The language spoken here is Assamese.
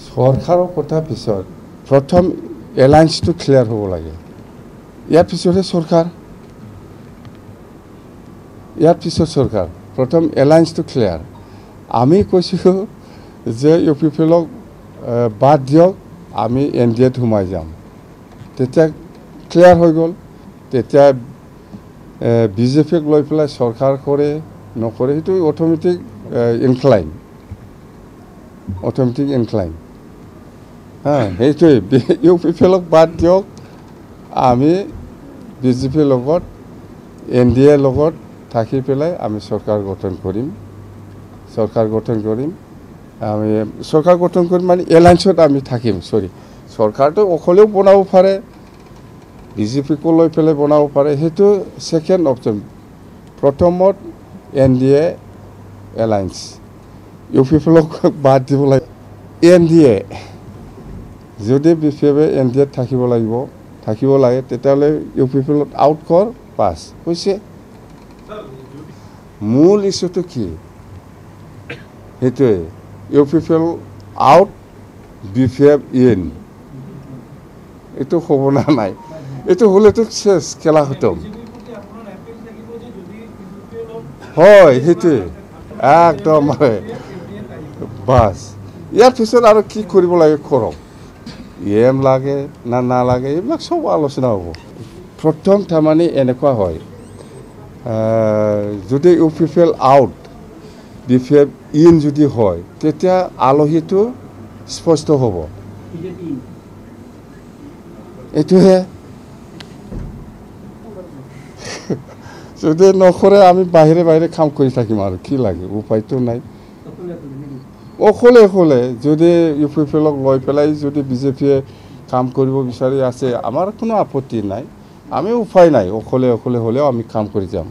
সৰকাৰৰ কথা পিছত প্ৰথম এলায়েন্সটো ক্লিয়াৰ হ'ব লাগে ইয়াৰ পিছতহে চৰকাৰ প্ৰথম এলায়েন্সটো ক্লিয়াৰ আমি কৈছোঁ যে ইউ পিপলক বাদ দিয়ক আমি এনডিএত সোমাই যাম তেতিয়া ক্লিয়াৰ হৈ গ'ল তেতিয়া বিজেপিক লৈ পেলাই চৰকাৰ কৰে নকৰে সেইটো অট'মেটিক ইনক্লাইন সেইটোৱে ইউ পিপলক বাদ দিয়ক আমি বিজেপিৰ লগত এনডিএৰ লগত থাকি পেলাই আমি চৰকাৰ গঠন কৰিম আমি চৰকাৰ গঠন কৰিম মানে এলায়েন্সত আমি থাকিম চৰকাৰটো অকলেও বনাব পাৰে বিজেপিকো লৈ পেলাই বনাব পাৰে সেইটো ছেকেণ্ড অপশ্যন প্ৰথমত এনডিএ এলায়েন্স ইউ পিপলক বাদ দিব লাগে এনডিএ যদি বিজেপিয়ে এনডিএত থাকিব লাগে তেতিয়াহ'লে ইউ পিপলক আউট কৰ পাছ হৈছে মূল ইছ্যুটো কি সেইটোৱে you people out BJP in এইটো হ'ব নাই এইটো হ'লেতো শেষ খেলা খতম হয় সেইটোৱে একদম বাছ ইয়াৰ পিছত আৰু কি কৰিব লাগে কৰক লাগে না নালাগে এইবিলাক চব আলোচনা হ'ব প্ৰথম তাৰমানে এনেকুৱা হয় যদি you people out BJP in যদি হয় তেতিয়া আলহীটো স্পষ্ট হ'ব এইটোহে যদি নকৰে আমি বাহিৰে কাম কৰি থাকিম আৰু কি লাগে উপায়টো নাই অকলে যদি ইউ পিপলক লৈ পেলাই যদি বিজেপিয়ে কাম কৰিব বিচাৰি আছে আমাৰ কোনো আপত্তি নাই আমি উপায় নাই অকলে হ'লেও আমি কাম কৰি যাম